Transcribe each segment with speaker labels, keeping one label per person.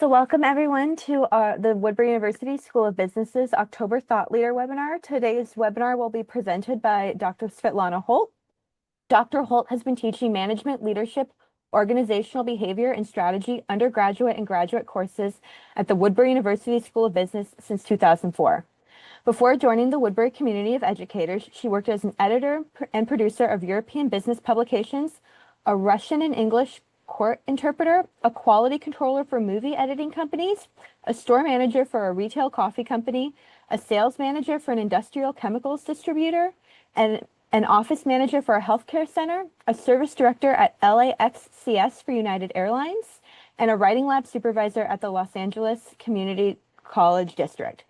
Speaker 1: So welcome everyone to the Woodbury University School of Business's October Thought Leader webinar. Today's webinar will be presented by Dr. Svetlana Holt. Dr. Holt has been teaching management, leadership, organizational behavior, and strategy undergraduate and graduate courses at the Woodbury University School of Business since 2004. Before joining the Woodbury community of educators, she worked as an editor and producer of European business publications, a Russian and English court interpreter, a quality controller for movie editing companies, a store manager for a retail coffee company, a sales manager for an industrial chemicals distributor, and an office manager for a healthcare center, a service director at LAXCS for United Airlines, and a writing lab supervisor at the Los Angeles Community College District.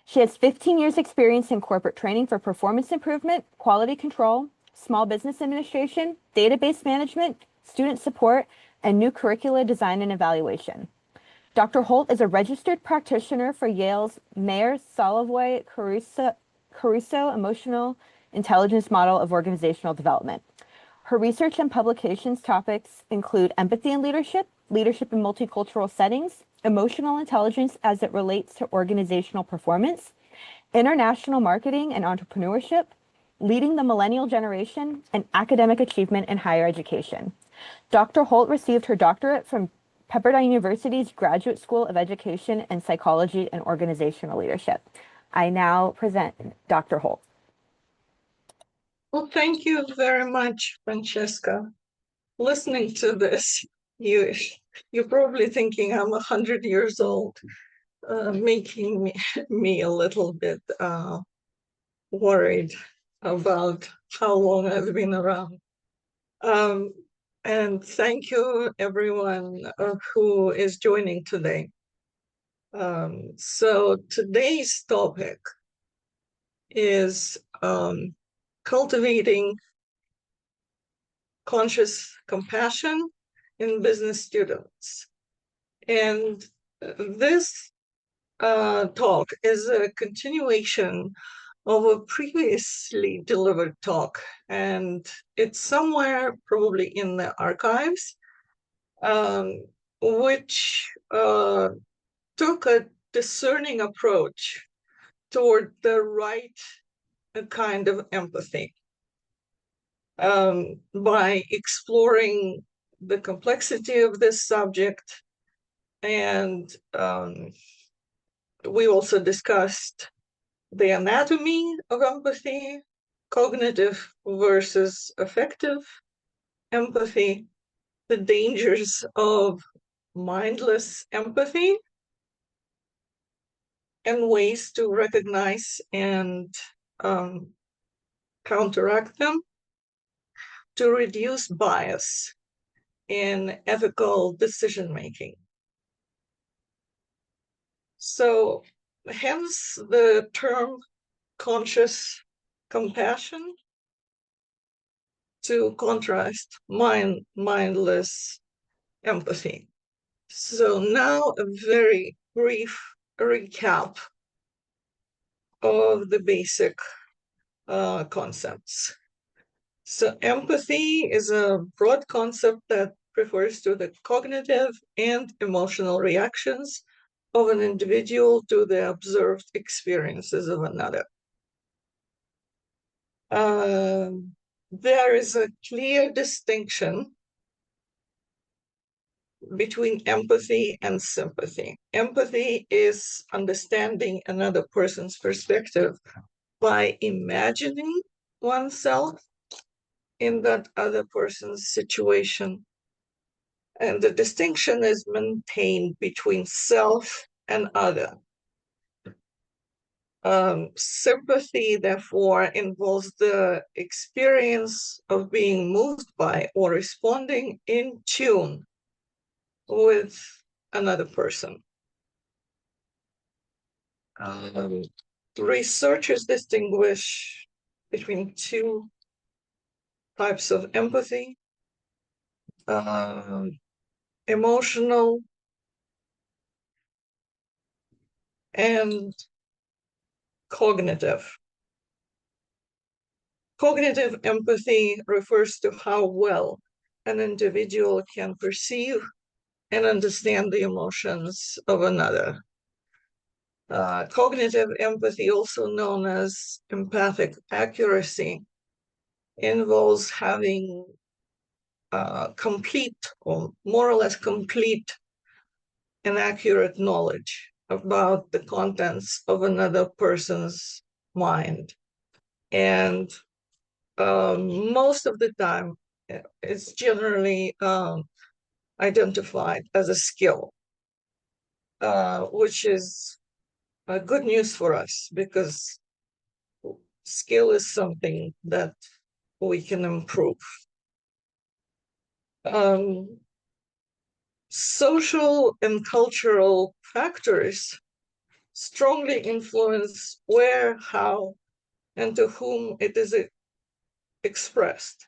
Speaker 1: She has 15 years experience in corporate training for performance improvement, quality control, small business administration, database management, student support, and new curricula design and evaluation. Dr. Holt is a registered practitioner for Yale's Mayer Salovey Caruso Emotional Intelligence Model of Organizational Development. Her research and publications topics include empathy and leadership, leadership in multicultural settings, emotional intelligence as it relates to organizational performance, international marketing and entrepreneurship, leading the millennial generation, and academic achievement in higher education. Dr. Holt received her doctorate from Pepperdine University's Graduate School of Education and Psychology and Organizational Leadership. I now present Dr. Holt.
Speaker 2: Well, thank you very much, Francesca. Listening to this, you're probably thinking I'm 100 years old, making me a little bit worried about how long I've been around. And thank you, everyone who is joining today. So today's topic is cultivating conscious compassion in business students. And this talk is a continuation of a previously delivered talk, and it's somewhere probably in the archives, which took a discerning approach toward the right kind of empathy. By exploring the complexity of this subject. And we also discussed the anatomy of empathy, cognitive versus affective empathy, the dangers of mindless empathy, and ways to recognize and counteract them, to reduce bias in ethical decision-making. So hence the term conscious compassion, to contrast mindless empathy. So now a very brief recap of the basic concepts. So empathy is a broad concept that refers to the cognitive and emotional reactions of an individual to the observed experiences of another. There is a clear distinction between empathy and sympathy. Empathy is understanding another person's perspective by imagining oneself in that other person's situation. And the distinction is maintained between self and other. Sympathy, therefore, involves the experience of being moved by or responding in tune with another person. Researchers distinguish between two types of empathy: emotional and cognitive. Cognitive empathy refers to how well an individual can perceive and understand the emotions of another. Cognitive empathy, also known as empathic accuracy, involves having complete or more or less complete and accurate knowledge about the contents of another person's mind. And most of the time, it's generally identified as a skill, which is good news for us because skill is something that we can improve. Social and cultural factors strongly influence where, how, and to whom it is expressed.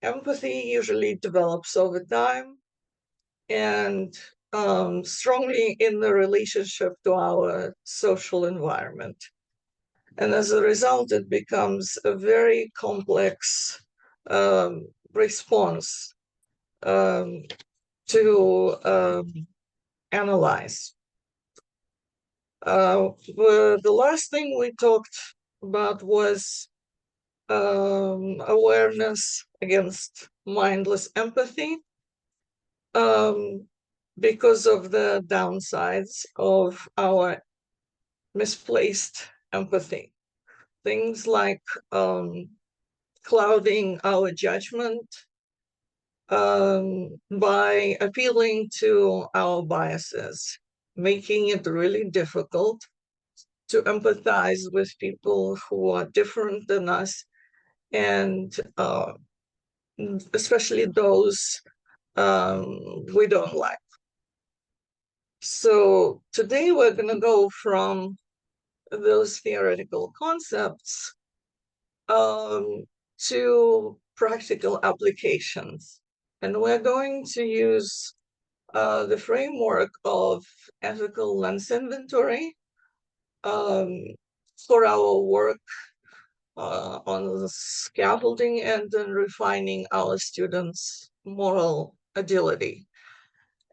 Speaker 2: Empathy usually develops over time and strongly in the relationship to our social environment. And as a result, it becomes a very complex response to analyze. The last thing we talked about was awareness against mindless empathy because of the downsides of our misplaced empathy. Things like clouding our judgment by appealing to our biases, making it really difficult to empathize with people who are different than us, and especially those we don't like. So today we're going to go from those theoretical concepts to practical applications. And we're going to use the framework of ethical lens inventory for our work on the scaffolding and then refining our students' moral agility.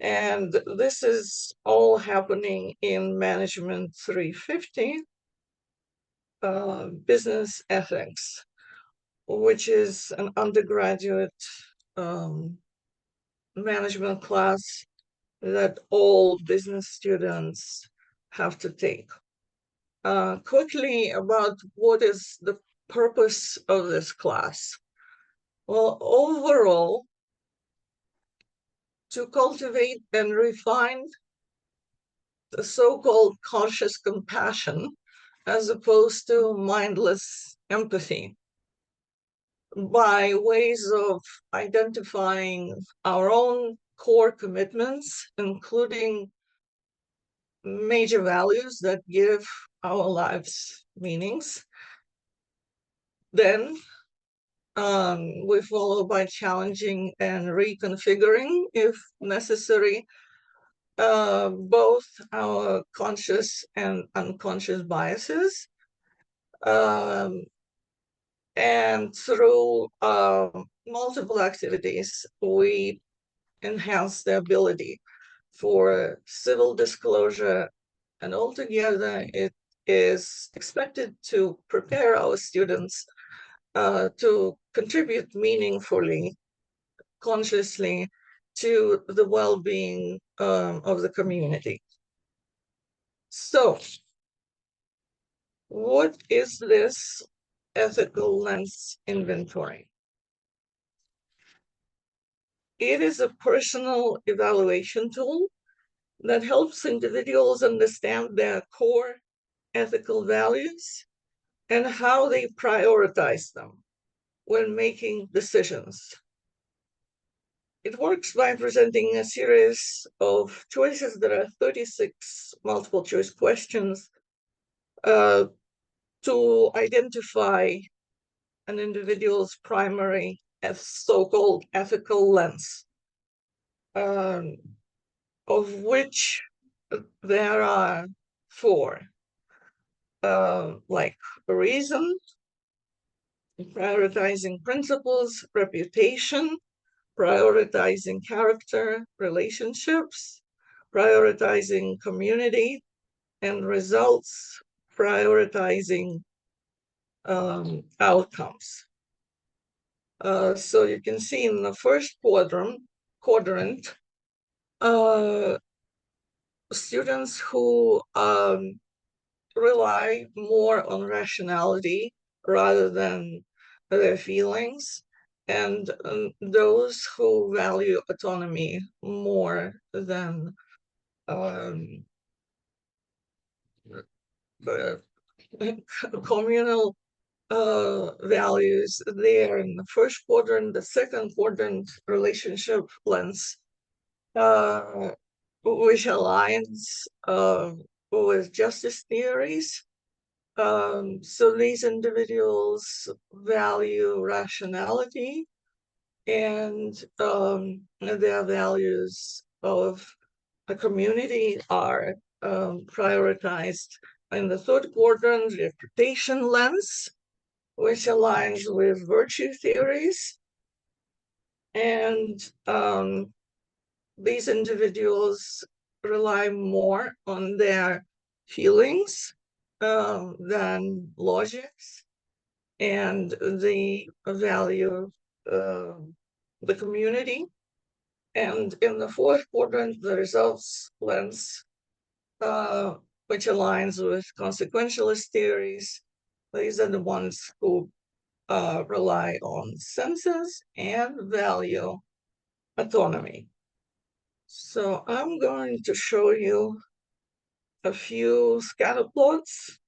Speaker 2: And this is all happening in Management 350, Business Ethics, which is an undergraduate management class that all business students have to take. Quickly about what is the purpose of this class. Well, overall, to cultivate and refine the so-called conscious compassion as opposed to mindless empathy by ways of identifying our own core commitments, including major values that give our lives meanings. Then we follow by challenging and reconfiguring, if necessary, both our conscious and unconscious biases. And through multiple activities, we enhance the ability for civil disclosure, and altogether it is expected to prepare our students to contribute meaningfully, consciously, to the well-being of the community. So, what is this ethical lens inventory? It is a personal evaluation tool that helps individuals understand their core ethical values and how they prioritize them when making decisions. It works by presenting a series of choices. There are 36 multiple choice questions to identify an individual's primary so-called ethical lens, of which there are four, like reason, prioritizing principles, reputation, prioritizing character, relationships, prioritizing community, and results, prioritizing outcomes. So you can see in the first quadrant, students who rely more on rationality rather than their feelings, and those who value autonomy more than um, the communal values there in the first quadrant. The second quadrant, relationship lens, uh, which aligns with justice theories. So these individuals value rationality, and their values of a community are prioritized. In the third quadrant, reputation lens, which aligns with virtue theories. And these individuals rely more on their feelings than logics, and they value the community. And in the fourth quadrant, the results lens, which aligns with consequentialist theories. These are the ones who rely on senses and value autonomy. So I'm going to show you a few scatter plots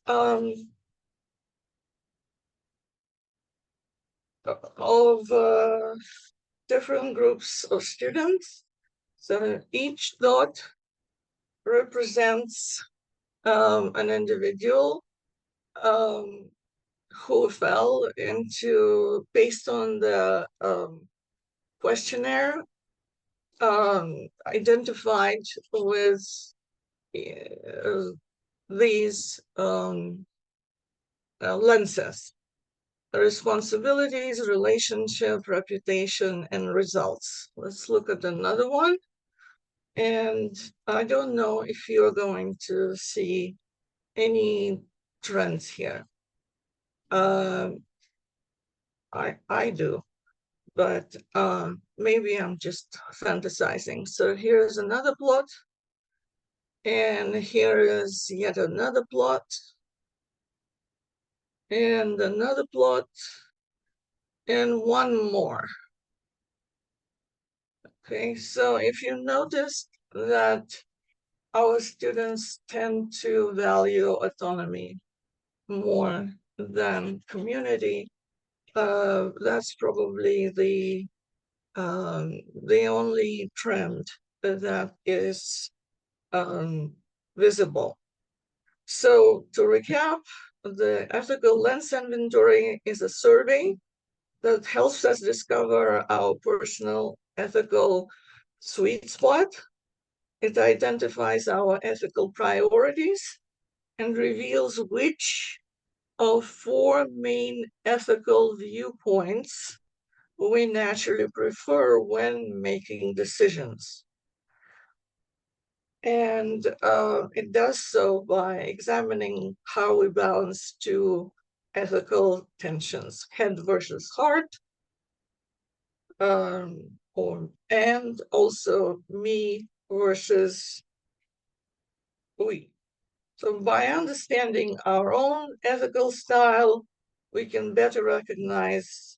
Speaker 2: of different groups of students. So each dot represents an individual who fell into, based on the questionnaire, identified with these lenses: responsibilities, relationship, reputation, and results. Let's look at another one. And I don't know if you're going to see any trends here. I do, but maybe I'm just fantasizing. So here's another plot, and here is yet another plot, and another plot, and one more. Okay, so if you noticed that our students tend to value autonomy more than community, that's probably the only trend that is visible. So to recap, the ethical lens inventory is a survey that helps us discover our personal ethical sweet spot. It identifies our ethical priorities and reveals which of four main ethical viewpoints we naturally prefer when making decisions. And it does so by examining how we balance two ethical tensions: head versus heart, and also me versus we. So by understanding our own ethical style, we can better recognize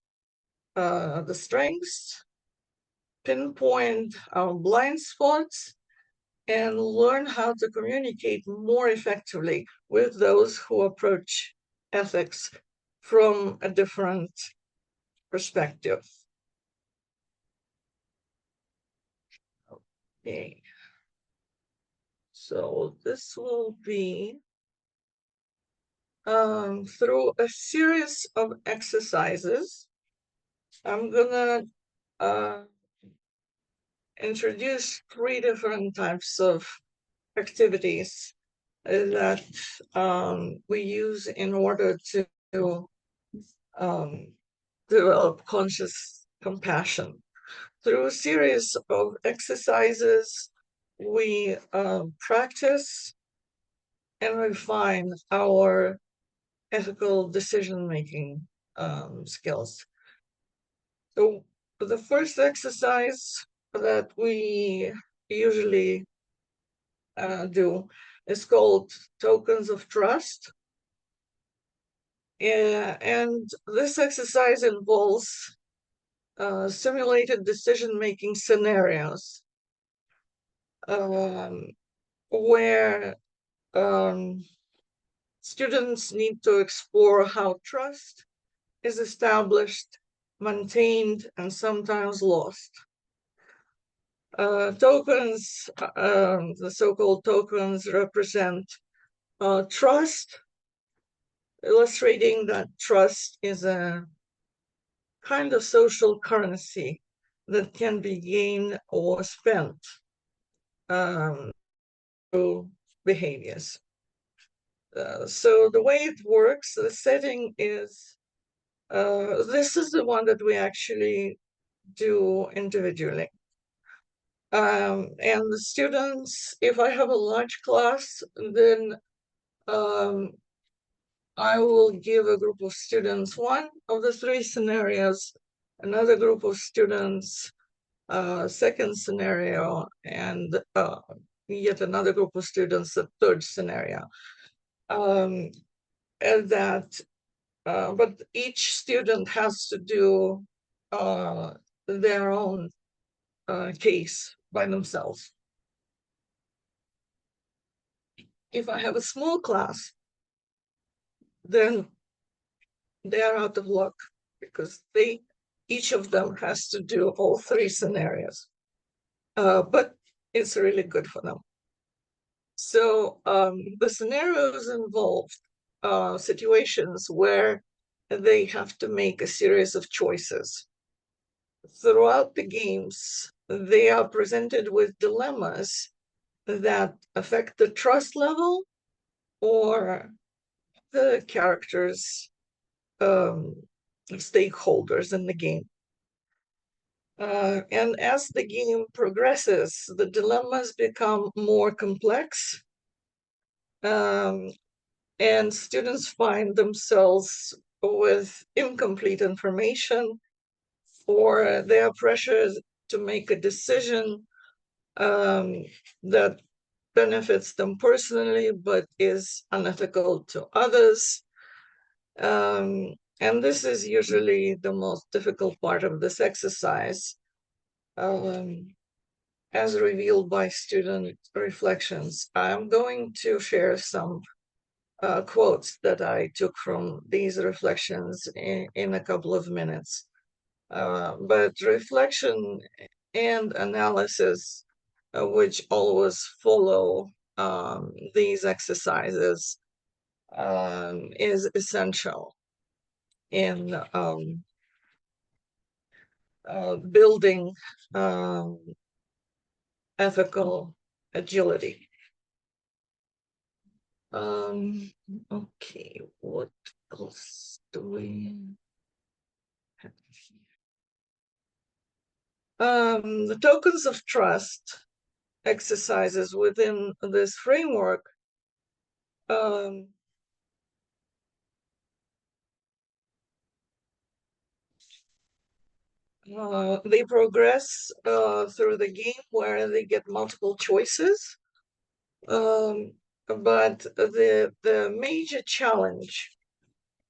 Speaker 2: the strengths, pinpoint our blind spots, and learn how to communicate more effectively with those who approach ethics from a different perspective. Okay. So this will be through a series of exercises. I'm gonna introduce three different types of activities that we use in order to develop conscious compassion. Through a series of exercises, we practice and refine our ethical decision-making skills. So the first exercise that we usually do is called tokens of trust. And this exercise involves simulated decision-making scenarios um, where students need to explore how trust is established, maintained, and sometimes lost. Tokens, the so-called tokens, represent trust, illustrating that trust is a kind of social currency that can be gained or spent through behaviors. So the way it works, the setting is, this is the one that we actually do individually. And the students, if I have a large class, then I will give a group of students one of the three scenarios, another group of students, second scenario, and yet another group of students, a third scenario. And that, but each student has to do their own case by themselves. If I have a small class, then they are out of luck because each of them has to do all three scenarios. But it's really good for them. So the scenarios involve situations where they have to make a series of choices. Throughout the games, they are presented with dilemmas that affect the trust level or the characters' stakeholders in the game. And as the game progresses, the dilemmas become more complex, and students find themselves with incomplete information, or they are pressured to make a decision that benefits them personally but is unethical to others. And this is usually the most difficult part of this exercise, as revealed by student reflections. I'm going to share some quotes that I took from these reflections in a couple of minutes. But reflection and analysis, which always follow these exercises, is essential in building ethical agility. Okay, what else do we have here? The tokens of trust exercises within this framework they progress through the game where they get multiple choices. But the major challenge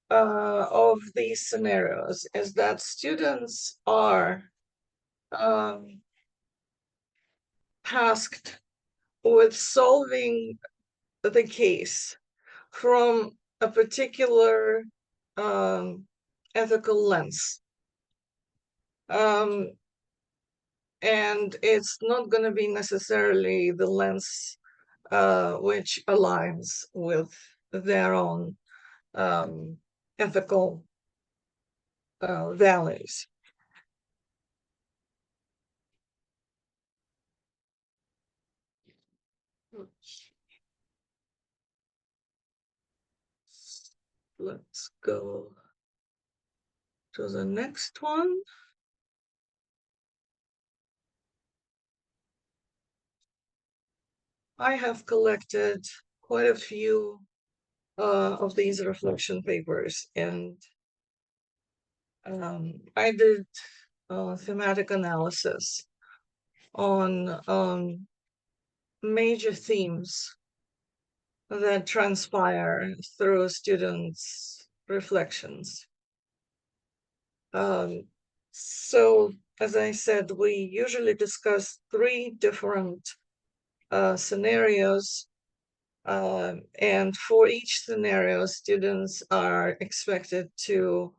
Speaker 2: of these scenarios is that students are tasked with solving the case from a particular ethical lens. And it's not going to be necessarily the lens which aligns with their own ethical values. Let's go. to the next one. I have collected quite a few of these reflection papers, and I did thematic analysis on major themes that transpire through students' reflections. So, as I said, we usually discuss three different scenarios, and for each scenario, students are expected to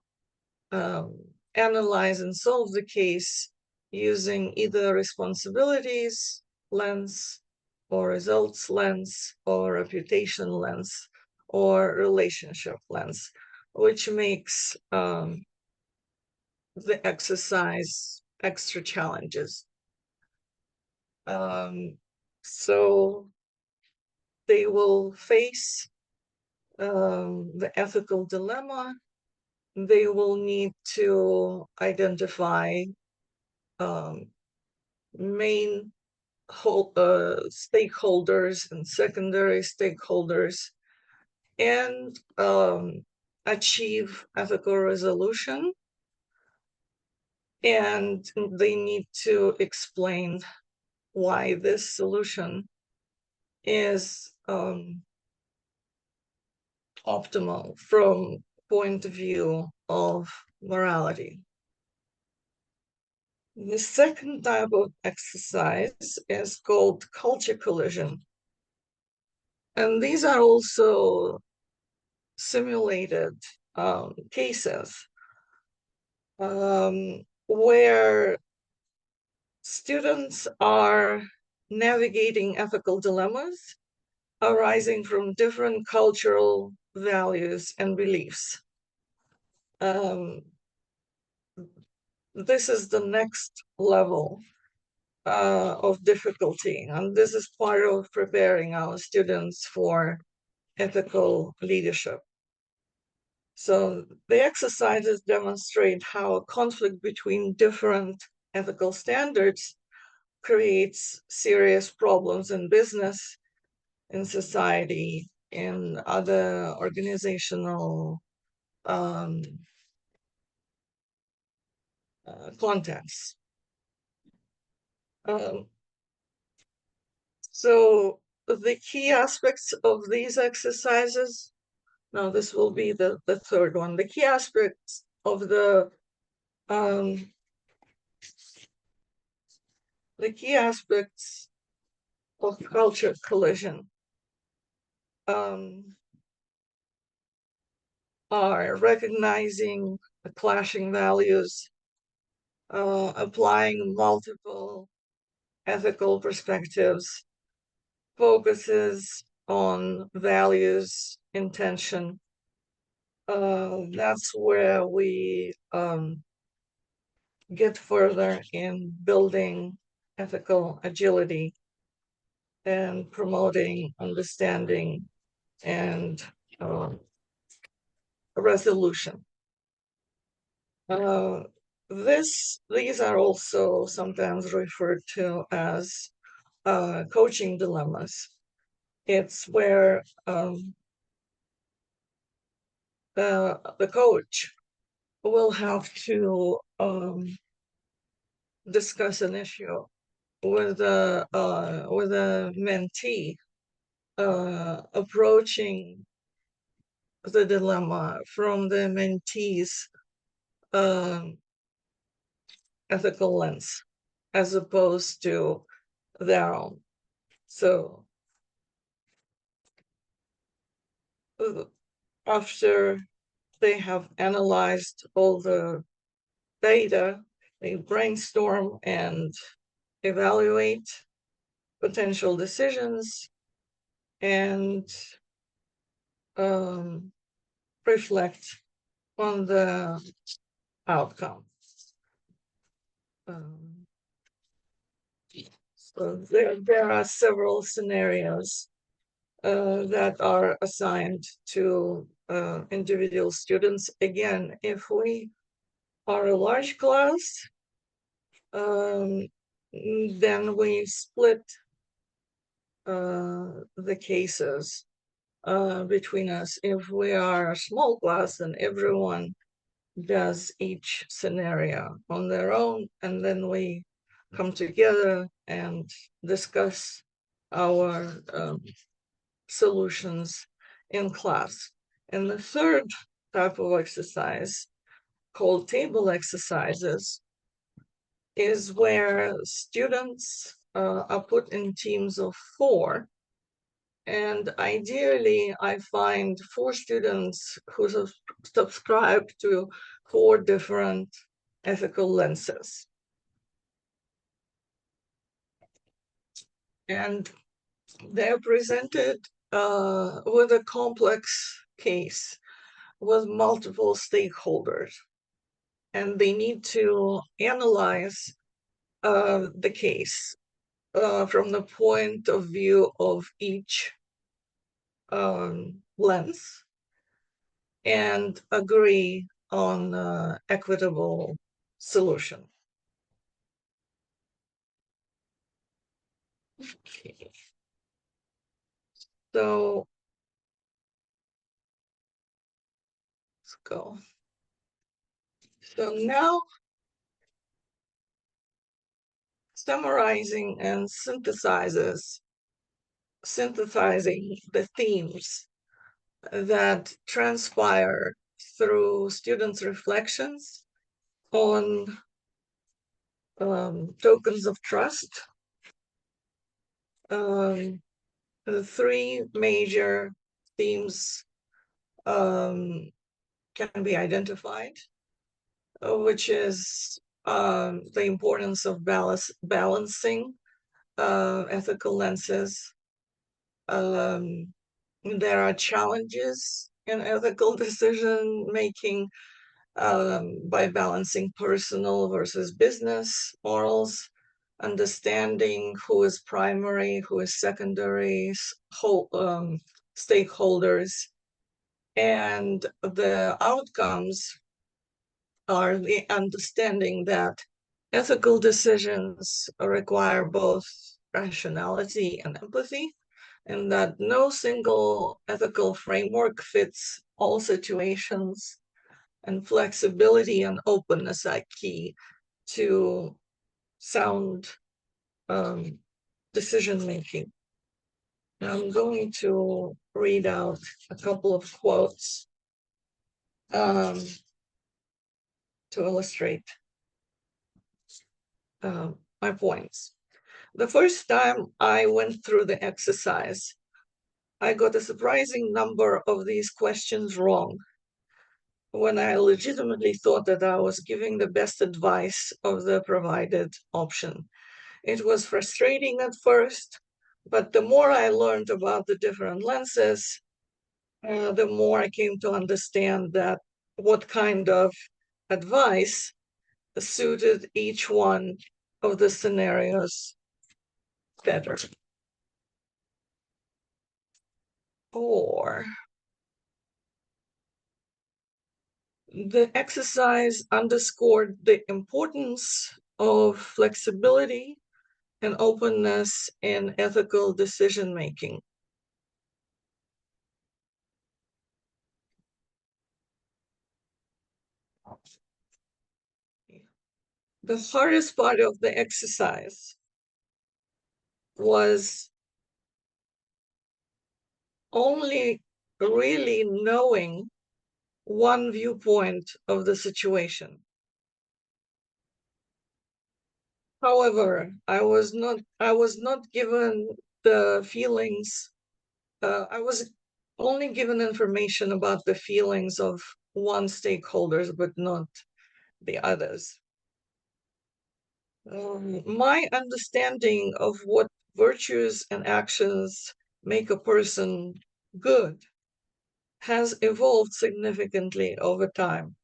Speaker 2: analyze and solve the case using either responsibilities lens or results lens or reputation lens or relationship lens, which makes the exercise extra challenges. So they will face the ethical dilemma. They will need to identify main stakeholders and secondary stakeholders and achieve ethical resolution. And they need to explain why this solution is optimal from point of view of morality. The second type of exercise is called culture collision. And these are also simulated cases where students are navigating ethical dilemmas arising from different cultural values and beliefs. This is the next level of difficulty, and this is part of preparing our students for ethical leadership. So the exercises demonstrate how a conflict between different ethical standards creates serious problems in business, in society, in other organizational contexts. So the key aspects of these exercises, now this will be the third one. The key aspects of the key aspects of culture collision are recognizing the clashing values, applying multiple ethical perspectives, focuses on values, intention. That's where we get further in building ethical agility and promoting understanding and resolution. These are also sometimes referred to as coaching dilemmas. It's where the coach will have to discuss an issue with a mentee, approaching the dilemma from the mentee's ethical lens, as opposed to their own. So after they have analyzed all the data, they brainstorm and evaluate potential decisions and reflect on the outcome. So there are several scenarios that are assigned to individual students. Again, if we are a large class, then we split the cases between us. If we are a small class, then everyone does each scenario on their own, and then we come together and discuss our solutions in class. And the third type of exercise, called table exercises, is where students are put in teams of 4. And ideally, I find 4 students who subscribe to 4 different ethical lenses. And they're presented with a complex case with multiple stakeholders. And they need to analyze the case from the point of view of each lens and agree on equitable solution. Okay. So let's go. So now summarizing and synthesizing the themes that transpire through students' reflections on tokens of trust. The 3 major themes can be identified, which is the importance of balancing ethical lenses. There are challenges in ethical decision making by balancing personal versus business morals, understanding who is primary, who is secondary, stakeholders, and the outcomes are the understanding that ethical decisions require both rationality and empathy, and that no single ethical framework fits all situations, and flexibility and openness are key to sound decision making. I'm going to read out a couple of quotes to illustrate my points. The first time I went through the exercise, I got a surprising number of these questions wrong, when I legitimately thought that I was giving the best advice of the provided option. It was frustrating at first, but the more I learned about the different lenses, the more I came to understand that what kind of advice suited each one of the scenarios better. Or the exercise underscored the importance of flexibility and openness in ethical decision making. The hardest part of the exercise was only really knowing one viewpoint of the situation. However, I was not given the feelings. I was only given information about the feelings of one stakeholders, but not the others. My understanding of what virtues and actions make a person good has evolved significantly over time.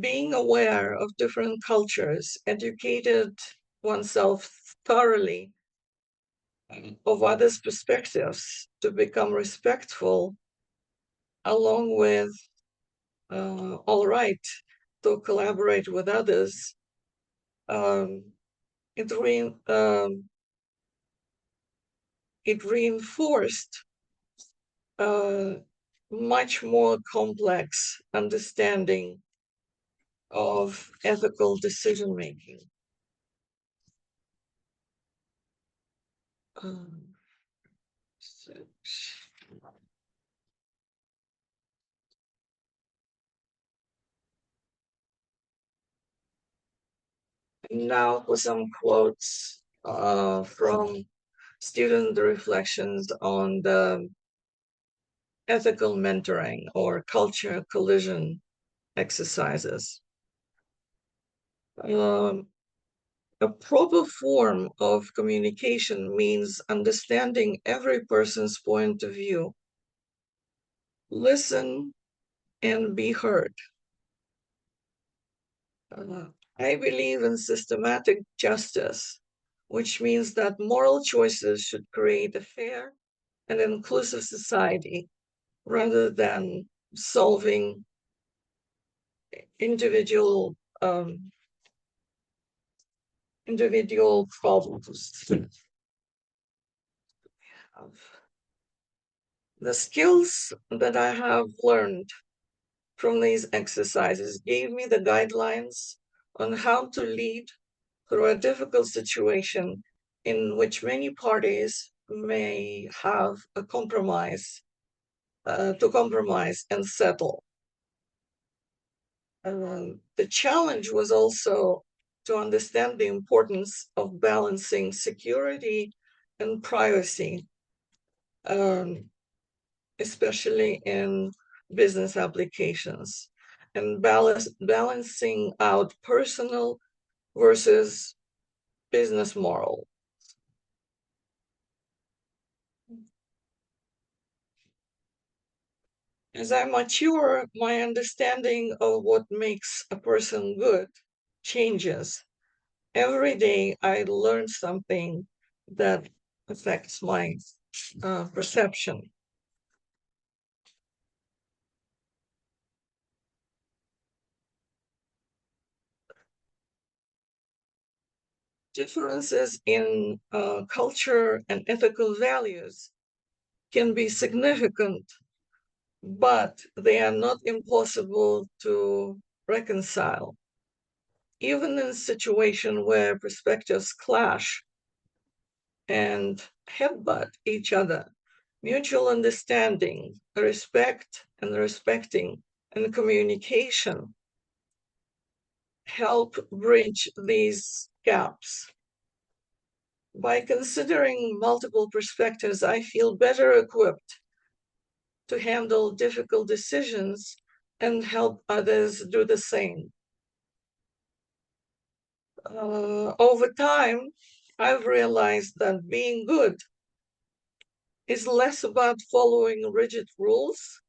Speaker 2: Being aware of different cultures educated oneself thoroughly of others' perspectives to become respectful, along with all right to collaborate with others, um, it, re- um, it reinforced a much more complex understanding of ethical decision making. Um, so- Now for some quotes from student reflections on the ethical mentoring or culture collision exercises. Um, a proper form of communication means understanding every person's point of view. Listen and be heard. Uh, I believe in systematic justice, which means that moral choices should create a fair and inclusive society rather than solving individual individual problems. The skills that I have learned from these exercises gave me the guidelines on how to lead through a difficult situation in which many parties may have a compromise to compromise and settle. The challenge was also to understand the importance of balancing security and privacy, um, especially in business applications, and balancing out personal versus business moral. As I mature, my understanding of what makes a person good changes. Every day I learn something that affects my perception. Differences in culture and ethical values can be significant, but they are not impossible to reconcile. Even in a situation where perspectives clash and headbutt each other, mutual understanding, respect and respecting, and communication help bridge these gaps. By considering multiple perspectives, I feel better equipped to handle difficult decisions and help others do the same. Over time, I've realized that being good is less about following rigid rules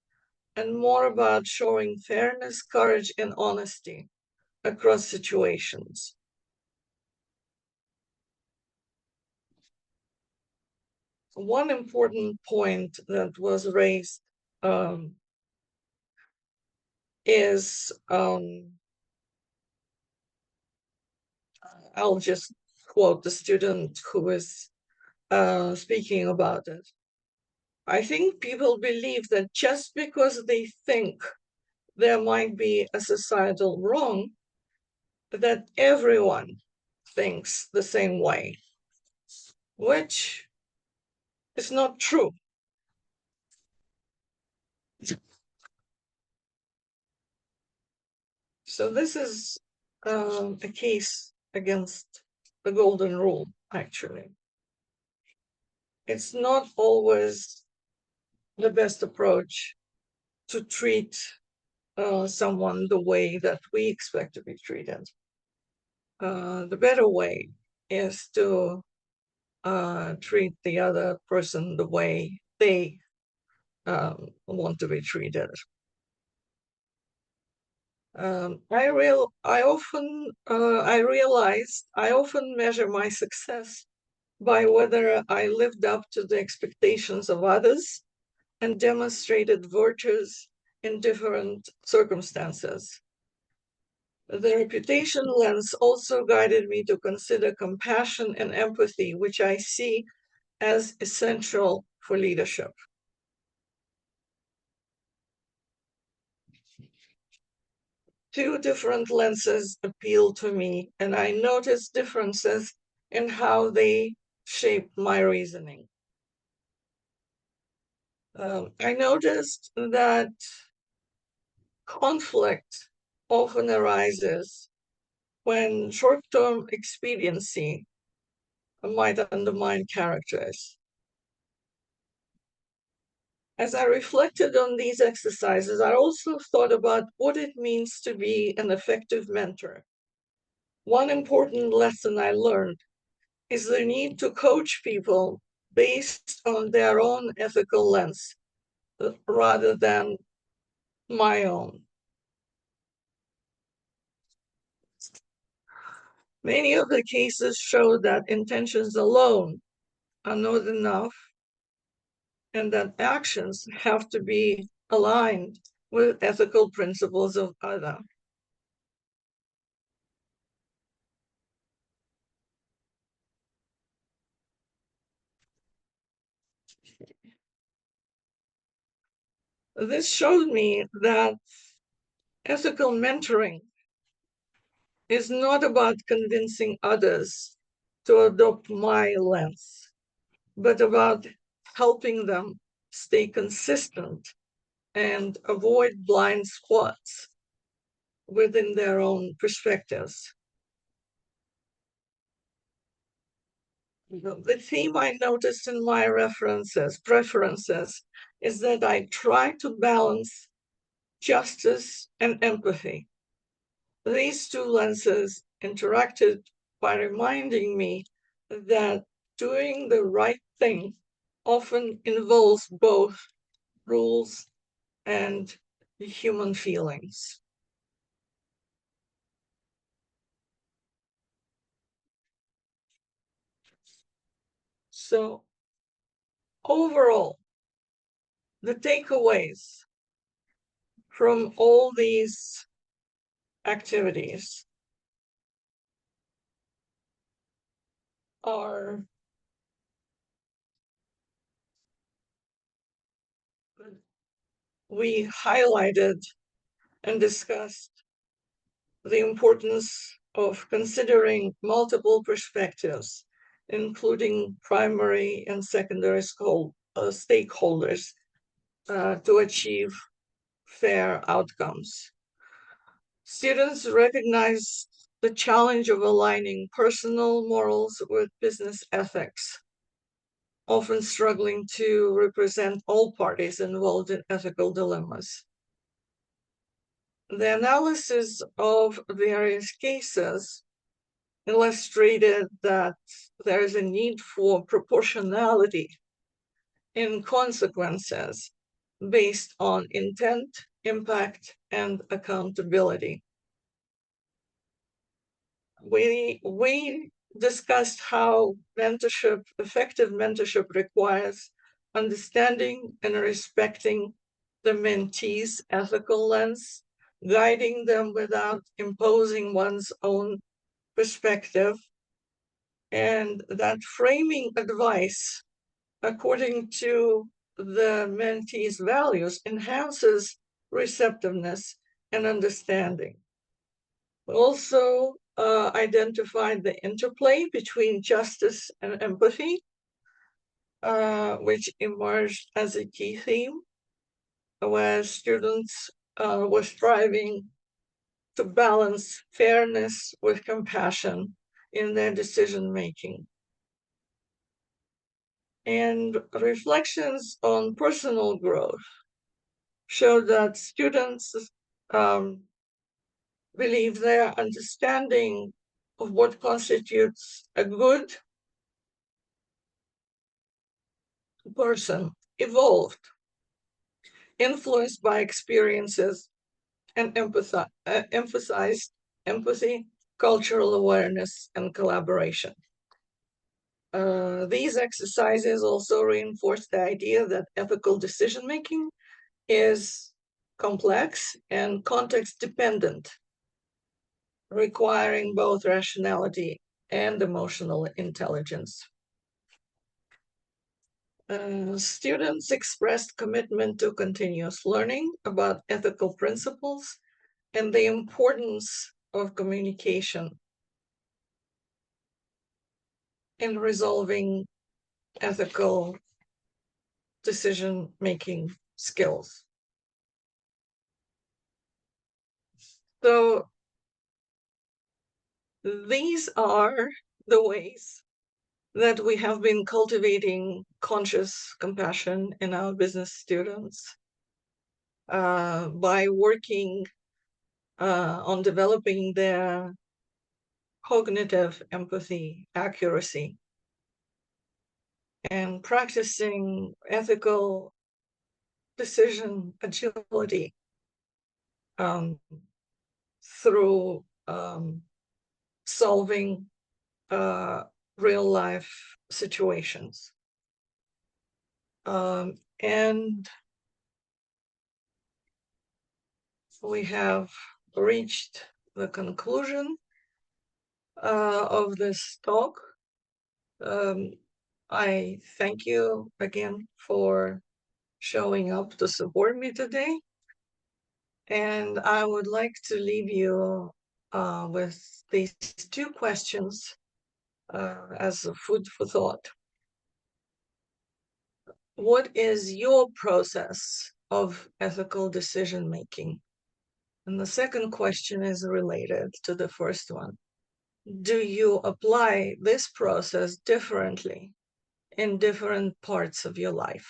Speaker 2: and more about showing fairness, courage, and honesty across situations. One important point that was raised um, is I'll just quote the student who was speaking about it. I think people believe that just because they think there might be a societal wrong, that everyone thinks the same way, which is not true. So this is a case against the golden rule, actually. It's not always the best approach to treat someone the way that we expect to be treated. The better way is to treat the other person the way they want to be treated. I realized I often measure my success by whether I lived up to the expectations of others and demonstrated virtues in different circumstances. The reputation lens also guided me to consider compassion and empathy, which I see as essential for leadership. Two different lenses appeal to me, and I notice differences in how they shape my reasoning. I noticed that conflict often arises when short-term expediency might undermine characters. As I reflected on these exercises, I also thought about what it means to be an effective mentor. One important lesson I learned is the need to coach people based on their own ethical lens rather than my own. Many of the cases show that intentions alone are not enough and that actions have to be aligned with ethical principles of others. This showed me that ethical mentoring is not about convincing others to adopt my lens, but about helping them stay consistent and avoid blind spots within their own perspectives. The theme I noticed in my preferences, is that I try to balance justice and empathy. These two lenses interacted by reminding me that doing the right thing often involves both rules and human feelings. So, overall, the takeaways from all these activities are we highlighted and discussed the importance of considering multiple perspectives, including primary and secondary stakeholders, to achieve fair outcomes. Students recognize the challenge of aligning personal morals with business ethics, often struggling to represent all parties involved in ethical dilemmas. The analysis of various cases illustrated that there is a need for proportionality in consequences based on intent, impact, and accountability. We discussed how effective mentorship requires understanding and respecting the mentee's ethical lens, guiding them without imposing one's own perspective, and that framing advice according to the mentee's values enhances receptiveness and understanding. We also identified the interplay between justice and empathy, which emerged as a key theme, where students were striving to balance fairness with compassion in their decision making. And reflections on personal growth showed that students believe their understanding of what constitutes a good person evolved, influenced by experiences, and emphasized empathy, cultural awareness, and collaboration. These exercises also reinforce the idea that ethical decision making is complex and context dependent, requiring both rationality and emotional intelligence. Students expressed commitment to continuous learning about ethical principles and the importance of communication in resolving ethical decision-making skills. So these are the ways that we have been cultivating conscious compassion in our business students by working on developing their cognitive empathy, accuracy, and practicing ethical decision agility through solving real life situations. And we have reached the conclusion of this talk. I thank you again for showing up to support me today. And I would like to leave you with these two questions as a food for thought. What is your process of ethical decision making? And the second question is related to the first one. Do you apply this process differently in different parts of your life?